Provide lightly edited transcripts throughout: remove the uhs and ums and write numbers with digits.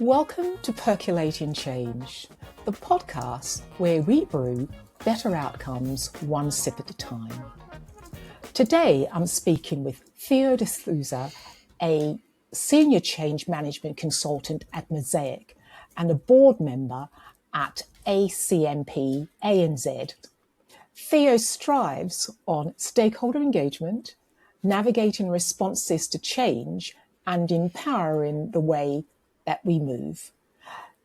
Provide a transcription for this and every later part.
Welcome to Percolating Change, the podcast where we brew better outcomes one sip at a time. Today, I'm speaking with Theo de Souza, a senior change management consultant at Mosaic and a board member at ACMP ANZ. Theo strives on stakeholder engagement, navigating responses to change, and empowering the way that we move.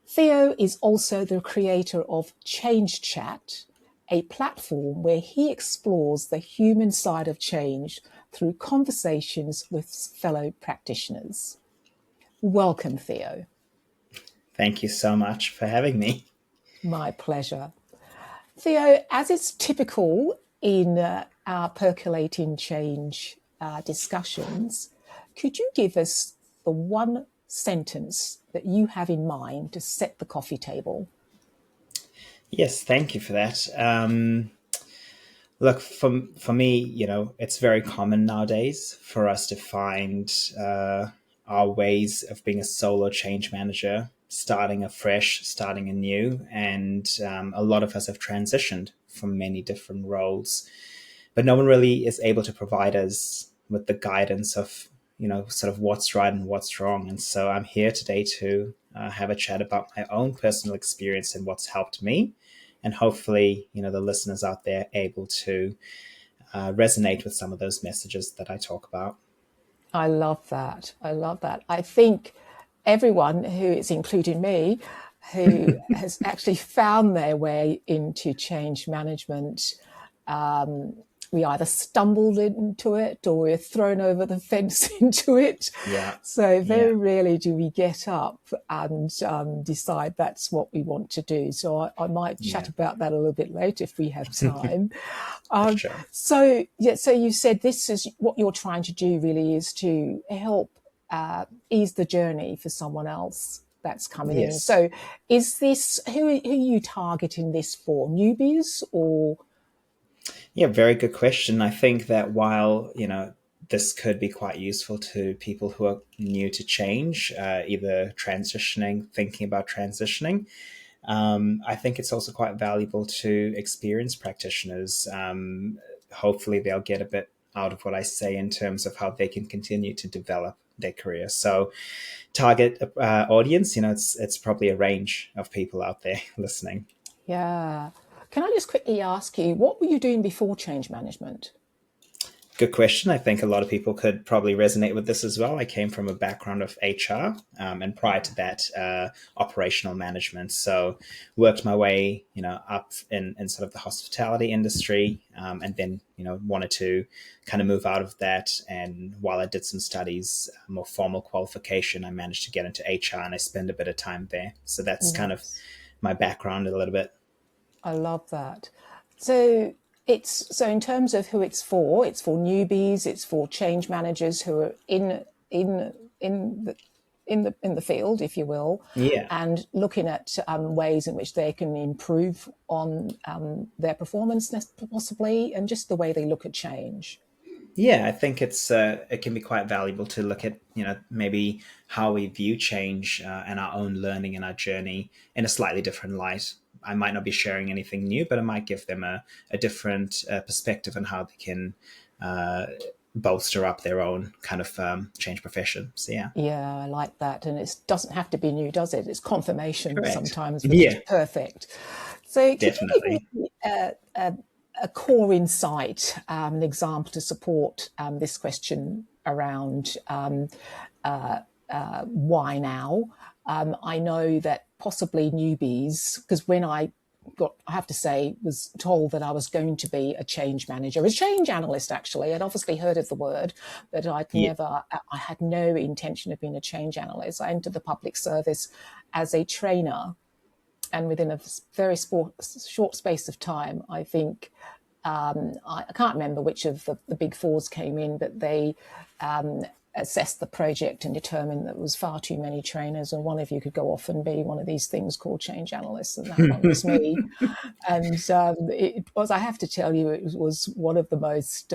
Theo is also the creator of Change Chat, a platform where he explores the human side of change through conversations with fellow practitioners. Welcome, Theo. Thank you so much for having me. My pleasure. Theo, as is typical in our Percolating Change discussions, could you give us the one sentence that you have in mind to set the coffee table? Yes, thank you for that. Look, for me, it's very common nowadays for us to find our ways of being a solo change manager, starting afresh, starting anew. And a lot of us have transitioned from many different roles, but no one really is able to provide us with the guidance of sort of what's right and what's wrong. And so I'm here today to have a chat about my own personal experience and what's helped me. And hopefully, the listeners out there able to resonate with some of those messages that I talk about. I love that. I think everyone who is, including me, who has actually found their way into change management, we either stumbled into it or we're thrown over the fence into it. Yeah. So very rarely do we get up and decide that's what we want to do. So I might chat about that a little bit later if we have time. Sure. So you said this is what you're trying to do really is to help ease the journey for someone else that's coming in. So is this, who are you targeting this for? Newbies or... Yeah, very good question. I think that while, this could be quite useful to people who are new to change, either transitioning, thinking about transitioning, I think it's also quite valuable to experienced practitioners. Hopefully they'll get a bit out of what I say in terms of how they can continue to develop their career. So target audience, it's probably a range of people out there listening. Yeah. Can I just quickly ask you, what were you doing before change management? Good question. I think a lot of people could probably resonate with this as well. I came from a background of HR and prior to that, operational management. So worked my way, up in sort of the hospitality industry and then, wanted to kind of move out of that. And while I did some studies, more formal qualification, I managed to get into HR and I spent a bit of time there. So that's kind of my background a little bit. I love that. So in terms of who it's for newbies, it's for change managers who are in the field, if you will, and looking at ways in which they can improve on their performance, possibly, and just the way they look at change. Yeah, I think it can be quite valuable to look at, maybe how we view change and our own learning and our journey in a slightly different light. I might not be sharing anything new, but I might give them a different perspective on how they can bolster up their own kind of change profession. So, yeah. Yeah, I like that. And it doesn't have to be new, does it? It's confirmation sometimes, which is perfect. So definitely. Can you give me a core insight, an example to support this question around why now? I know that possibly newbies, because when I have to say, was told that I was going to be a change manager, a change analyst, actually. I'd obviously heard of the word, but I had no intention of being a change analyst. I entered the public service as a trainer. And within a very short space of time, I think, I can't remember which of the big fours came in, but they assessed the project and determined that there was far too many trainers and one of you could go off and be one of these things called change analysts, and that one was me. And it was, I have to tell you, it was one of the most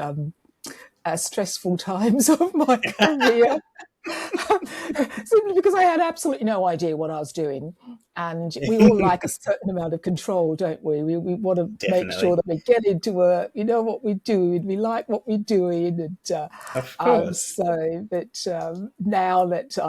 stressful times of my career. Simply because I had absolutely no idea what I was doing. And we all like a certain amount of control, don't we? We want to make sure Definitely. that we get into work, we know what we're doing, we like what we're doing. And Of course. now that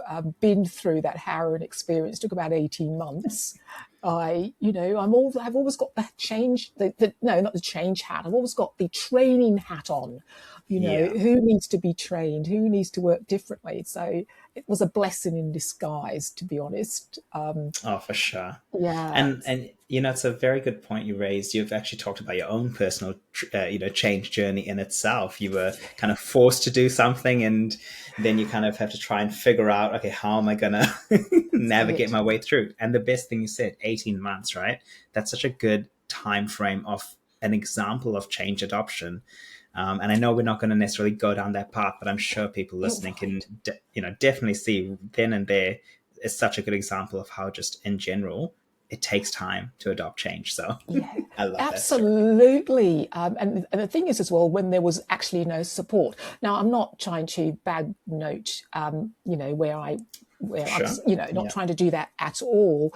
I've been through that harrowing experience, took about 18 months. I've always got the change, no, not the change hat. I've always got the training hat on. Yeah. Who needs to be trained? Who needs to work differently? So it was a blessing in disguise, to be honest. Oh, for sure. Yeah, And it's a very good point you raised. You've actually talked about your own personal change journey in itself. You were kind of forced to do something, and then you kind of have to try and figure out, okay, how am I gonna that's navigate it. my way through? And the best thing you said, 18 months, right? That's such a good time frame of an example of change adoption. And I know we're not going to necessarily go down that path, but I'm sure people listening can, Right. definitely see then and there is such a good example of how just in general it takes time to adopt change. So Yeah, I love that story. absolutely. And the thing is, as well, when there was actually no support. Now, I'm not trying to bad note, where I Sure. was, not Yeah. trying to do that at all,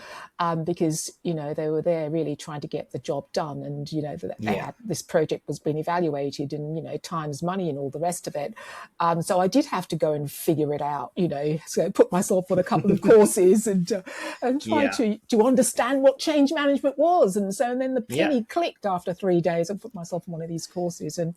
because they were there really trying to get the job done, and that they Yeah. had this project was being evaluated, and time's money and all the rest of it. So I did have to go and figure it out, so put myself on a couple of courses and try Yeah. to understand what change management was. And then the Yeah. penny clicked after 3 days. I put myself on one of these courses, and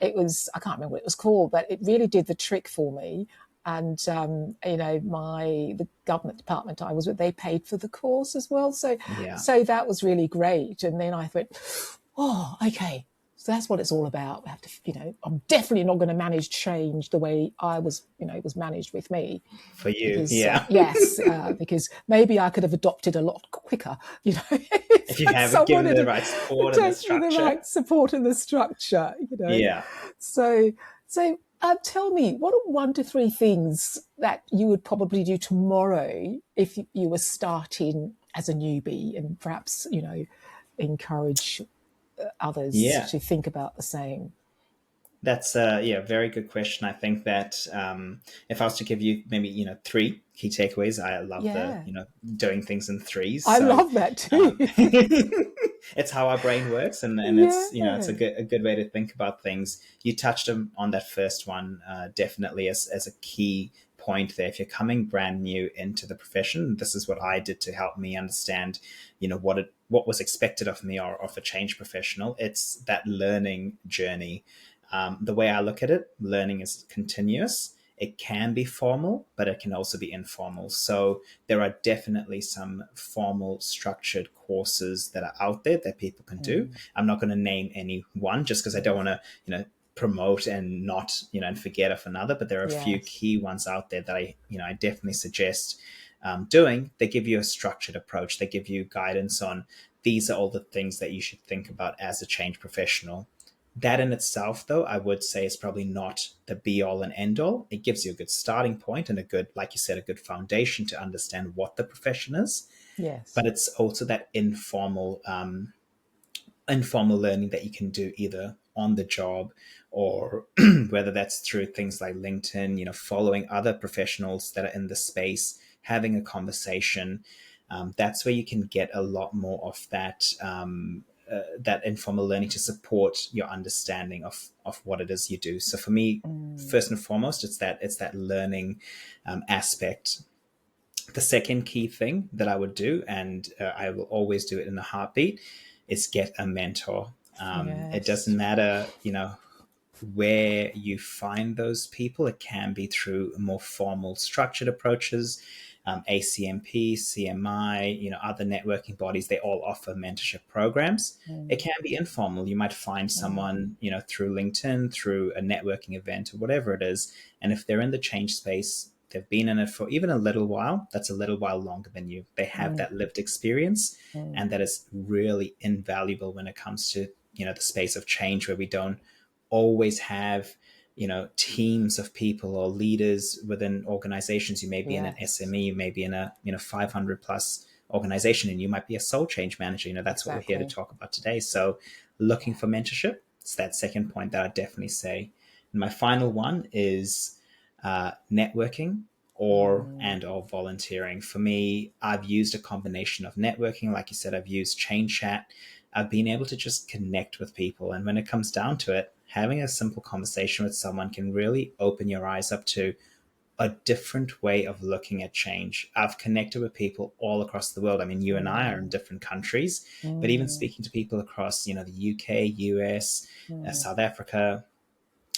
I can't remember what it was called, but it really did the trick for me. And the government department I was with, they paid for the course as well. So Yeah. so that was really great. And then I went, oh, okay. So that's what it's all about. We have to, I'm definitely not going to manage change the way it was managed with me, For you. because Yeah. because maybe I could have adopted a lot quicker, If if you haven't someone given had the right support and the taken the structure. right support and the structure. Yeah. So, tell me, what are 1 to 3 things that you would probably do tomorrow if you were starting as a newbie, and perhaps, encourage others Yeah. to think about the same? That's a very good question. I think that if I was to give you maybe 3 key takeaways, I love the Yeah, doing things in threes. I So love that too. um, it's how our brain works, and Yeah. it's a good way to think about things. You touched on that first one definitely as a key point there. If you're coming brand new into the profession, this is what I did to help me understand, what was expected of me or of a change professional. It's that learning journey. The way I look at it, learning is continuous. It can be formal, but it can also be informal. So there are definitely some formal structured courses that are out there that people can do. Mm, I'm not going to name any one just because I don't want to, promote and not, and forget of another, but there are a few yes. key ones out there that I definitely suggest doing. They give you a structured approach. They give you guidance on these are all the things that you should think about as a change professional. That in itself, though, I would say is probably not the be all and end all. It gives you a good starting point and a good, like you said, a good foundation to understand what the profession is. Yes. But it's also that informal learning that you can do either on the job or whether that's through things like LinkedIn, following other professionals that are in the space, having a conversation. That's where you can get a lot more of that informal learning to support your understanding of what it is you do. So for me, Mm, first and foremost, it's that learning aspect. The second key thing that I would do, and I will always do it in a heartbeat, is get a mentor. It doesn't yes. matter, where you find those people. It can be through more formal, structured approaches, ACMP, CMI, other networking bodies. They all offer mentorship programs. It Mm, can be informal. You might find mm, someone, through LinkedIn, through a networking event, or whatever it is. And if they're in the change space, they've been in it for even a little while. That's a little while longer than you. They have mm, that lived experience, mm. and that is really invaluable when it comes to the space of change, where we don't always have teams of people or leaders within organizations. You may be in an Yes, SME, you may be in a 500 plus organization, and you might be a sole change manager. That's what we're here to exactly. talk about today. So looking Yeah. for mentorship, it's that second point that I definitely say. And my final one is networking or volunteering. For me, I've used a combination of networking. Like you said, I've used chain chat. I've been able to just connect with people. And when it comes down to it, having a simple conversation with someone can really open your eyes up to a different way of looking at change. I've connected with people all across the world. I mean, you and I are in different countries, but even speaking to people across, the UK, US, South Africa,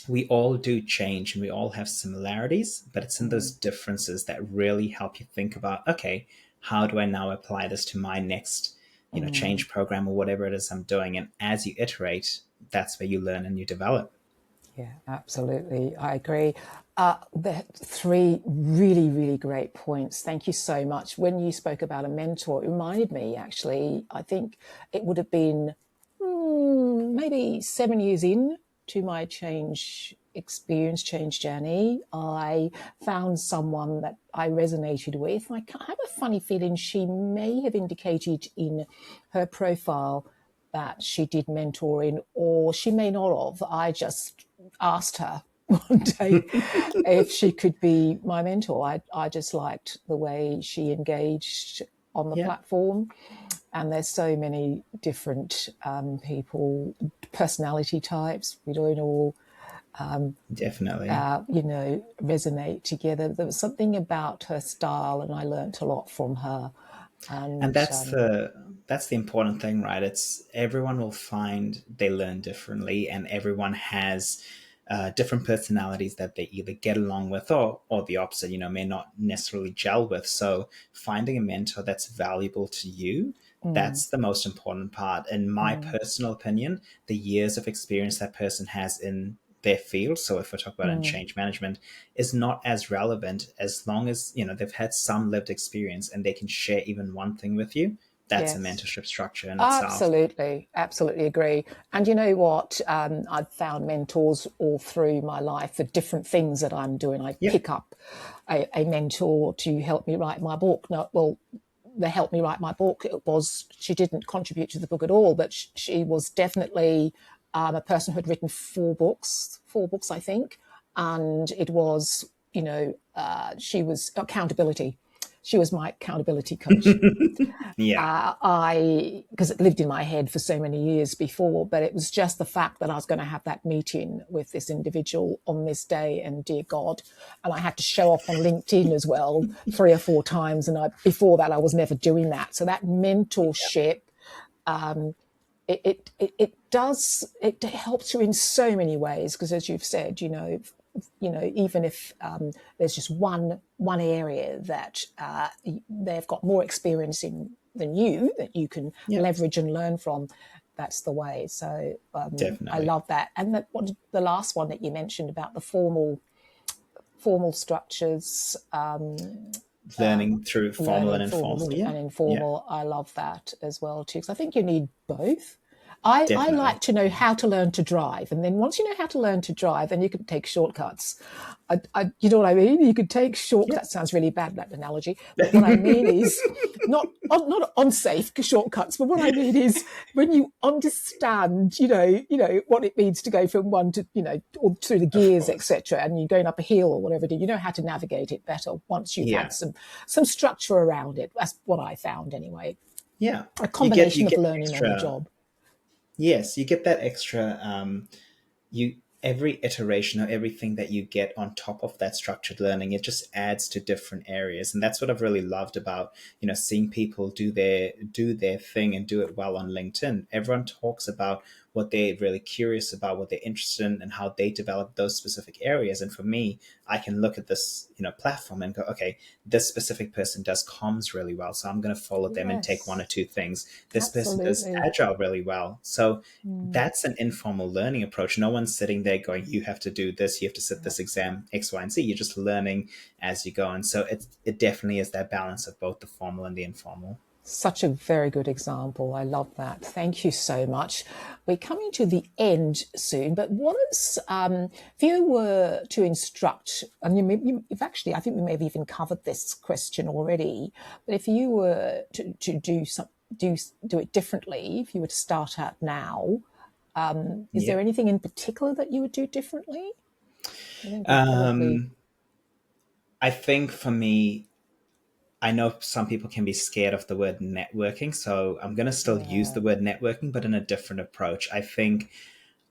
we all do change and we all have similarities, but it's in those differences that really help you think about, okay, how do I now apply this to my next, change program or whatever it is I'm doing? And as you iterate, that's where you learn and you develop. Yeah, absolutely. I agree. The three really, really great points. Thank you so much. When you spoke about a mentor, it reminded me, actually, I think it would have been maybe 7 years in to my change experience, change journey. I found someone that I resonated with. I have a funny feeling she may have indicated in her profile that she did mentoring, or she may not have. I just asked her one day if she could be my mentor. I just liked the way she engaged on the platform. And there's so many different people, personality types. We don't all Definitely. Resonate together. There was something about her style, and I learnt a lot from her. And that's the important thing, right? It's everyone will find they learn differently, and everyone has different personalities that they either get along with or the opposite, may not necessarily gel with. So finding a mentor that's valuable to you, that's the most important part. In my personal opinion, the years of experience that person has in their field, so if we talk about in change management, is not as relevant as long as they've had some lived experience and they can share even one thing with you. That's a mentorship structure in itself. Absolutely agree. And you know what? I've found mentors all through my life for different things that I'm doing. I pick up a mentor to help me write my book. They helped me write my book. She didn't contribute to the book at all, but she was definitely a person who had written four books, I think. And it was, she was accountability. She was my accountability coach. Because it lived in my head for so many years before, but it was just the fact that I was going to have that meeting with this individual on this day, and dear God, and I had to show off on LinkedIn as well 3 or 4 times. And before that, I was never doing that. So that mentorship, it helps you in so many ways, because as you've said, even if there's just one area that they've got more experience in than you, that you can leverage and learn from, that's the way. So I love that. And the last one that you mentioned about the formal structures, learning through formal and informal. I love that as well too, because I think you need both. I like to know how to learn to drive, and then once you know how to learn to drive, then you can take shortcuts. You know what I mean? You could take shortcuts. That sounds really bad, that analogy. But what I mean is not unsafe shortcuts. But what I mean is when you understand, what it means to go from one to, or through the gears, etc., and you're going up a hill or whatever, you know how to navigate it better once you've had some structure around it. That's what I found anyway. Yeah, a combination of learning on the job. Yes, you get that extra, every iteration or everything that you get on top of that structured learning, it just adds to different areas. And that's what I've really loved about, seeing people do their thing and do it well on LinkedIn. Everyone talks about what they're really curious about, what they're interested in, and how they develop those specific areas. And for me, I can look at this, platform and go, okay, this specific person does comms really well, so I'm going to follow them and take 1 or 2 things. This person does agile really well. So that's an informal learning approach. No one's sitting there going, you have to do this, you have to sit this exam, X, Y, and Z. You're just learning as you go. And so it definitely is that balance of both the formal and the informal. Such a very good example. I love that. Thank you so much. We're coming to the end soon, but what is, if you were to instruct, and you've actually, I think we may have even covered this question already, but if you were to do it differently, if you were to start out now, is there anything in particular that you would do differently? I think it probably, Um, I think for me, I know some people can be scared of the word networking, so I'm going to still use yeah. the word networking, but in a different approach. I think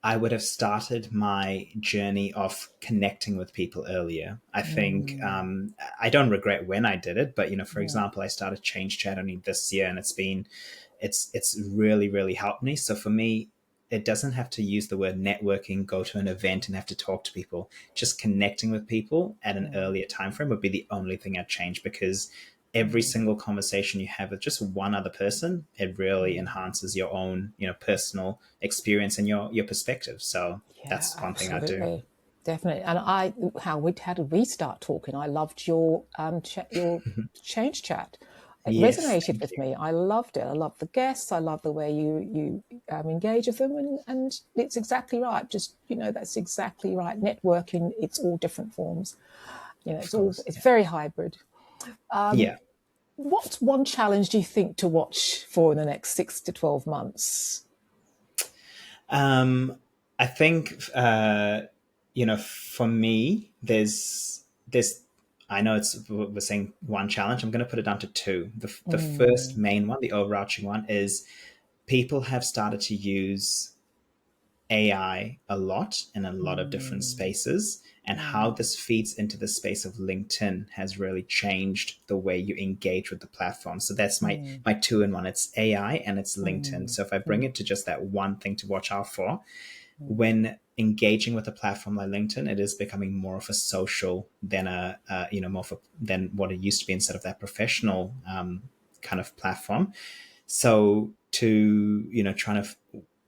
I would have started my journey of connecting with people earlier. I think Mm, I don't regret when I did it, but for yeah. example, I started Change Chat only this year, and it's really really helped me. So for me, it doesn't have to use the word networking, go to an event and have to talk to people. Just connecting with people at an Mm, earlier time frame would be the only thing I'd change, because every mm, single conversation you have with just one other person, it really mm. enhances your own personal experience and your perspective. So Yeah, that's one thing I do. absolutely, definitely. And how did we start talking? I loved your change chat. It Yes, resonated thank with you. me. I loved it. I loved the guests. I love the way you engage with them, and it's exactly right. Just that's exactly right. Networking. It's all different forms. Of course. It's Yeah. very hybrid. Yeah. What's one challenge do you think to watch for in the next 6 to 12 months? Um, I think for me, there's I know we're saying one challenge. I'm going to put it down to two. The first Mm, main one, the overarching one, is people have started to use AI a lot in a lot of different mm, spaces, and how mm, this feeds into the space of LinkedIn has really changed the way you engage with the platform. So that's mm, my two in one. It's AI and it's LinkedIn. mm, So if I bring mm, it to just that one thing to watch out for, mm. when engaging with a platform like LinkedIn, it is becoming more of a social than than what it used to be, instead of that professional kind of platform. So to trying to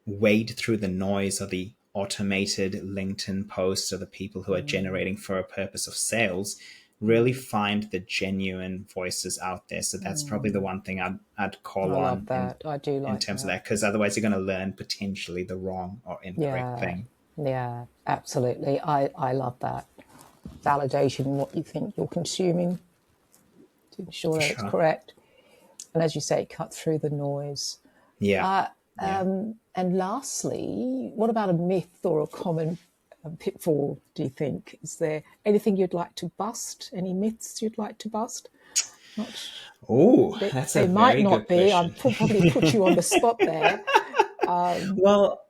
wade through the noise of the automated LinkedIn posts, or the people who are Mm, generating for a purpose of sales, really mm, find the genuine voices out there. So that's probably the mm. one thing I'd call I love on that. I do in like terms of that. that, because otherwise you're going to learn potentially the wrong or incorrect Yeah, thing. yeah, absolutely. I love that. Validation, what you think you're consuming to ensure For that it's sure. correct. And as you say, cut through the noise. Yeah. Uh, Yeah. and lastly, what about a myth or a common pitfall, do you think? Is there anything you'd like to bust? Any myths you'd like to bust? Not, Oh, that's a there might very not good be. I'm question. probably put you on the spot there. Well,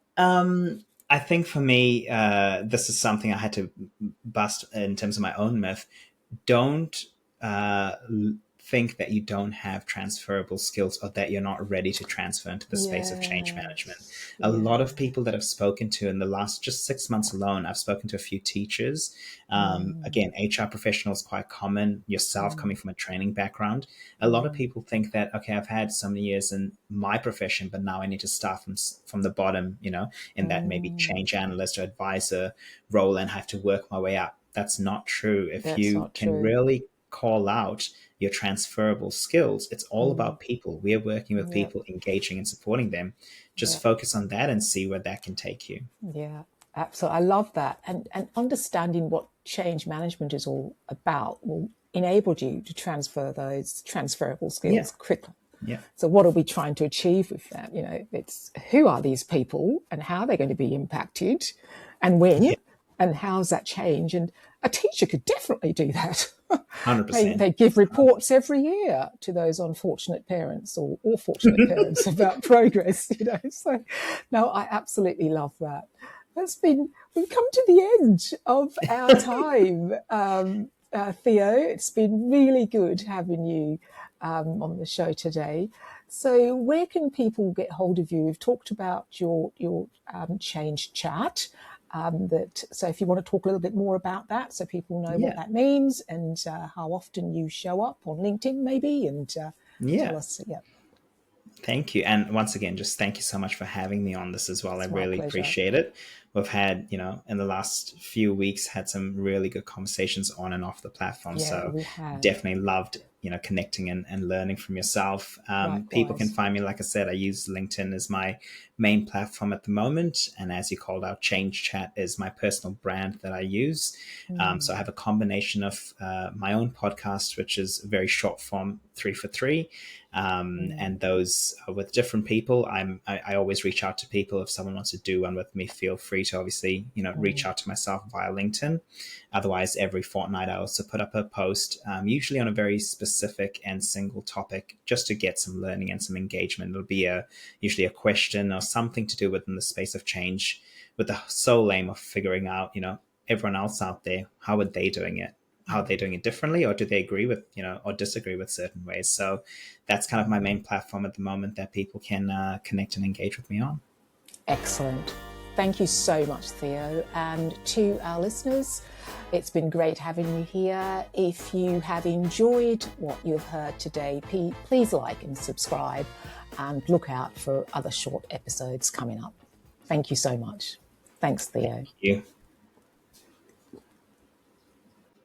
I think for me, this is something I had to bust in terms of my own myth. Don't uh, think that you don't have transferable skills, or that you're not ready to transfer into the space of change management. Yes, A lot yeah. of people that I've spoken to in the last just 6 months alone, I've spoken to a few teachers. Mm, Again, HR professionals, quite common. Yourself coming mm, from a training background, a lot of mm, people think that, okay, I've had so many years in my profession, but now I need to start from the bottom, in that maybe mm. change analyst or advisor role, and have to work my way up. That's not true. If That's you not can true. really call out your transferable skills, it's all Mm, about people. We are working with yeah, people, engaging and supporting them. yeah, Just focus on that and see where that can take you. yeah. Absolutely. I love that. And understanding what change management is all about will enable you to transfer those transferable Yeah. skills quickly. Yeah. So what are we trying to achieve with that? It's who are these people and how they're going to be impacted and Yeah. when and how's that change? And a teacher could definitely do that. they, 100%. they give reports every year to those unfortunate parents or fortunate parents about progress. So no, I absolutely love that. We've come to the end of our time. Theo, it's been really good having you on the show today. So, where can people get hold of you? We've talked about your change chat. So, if you want to talk a little bit more about that, so people know what Yeah. that means and how often you show up on LinkedIn, maybe, and tell Yeah. us. Yeah, Thank you. And once again, just thank you so much for having me on this as well. I it's my really pleasure. appreciate it. We've had, in the last few weeks, had some really good conversations on and off the platform. Yeah, So we have. definitely loved, connecting and learning from yourself. People can Likewise. find me, like I said, I use LinkedIn as my main platform at the moment. And as you called out, Change Chat is my personal brand that I use. So I have a combination of my own podcast, which is very short form, 3 for 3. And those are with different people. I always reach out to people. If someone wants to do one with me, feel free to obviously, reach out to myself via LinkedIn. Otherwise, every fortnight, I also put up a post, usually on a very specific and single topic, just to get some learning and some engagement. It'll be usually a question or something to do within the space of change, with the sole aim of figuring out, everyone else out there, how are they doing it? How are they doing it differently, or do they agree with, or disagree with certain ways? So that's kind of my main platform at the moment that people can connect and engage with me on. Excellent. Thank you so much, Theo. And to our listeners, it's been great having you here. If you have enjoyed what you've heard today, please like and subscribe, and look out for other short episodes coming up. Thank you so much. Thanks, Theo. Thank you.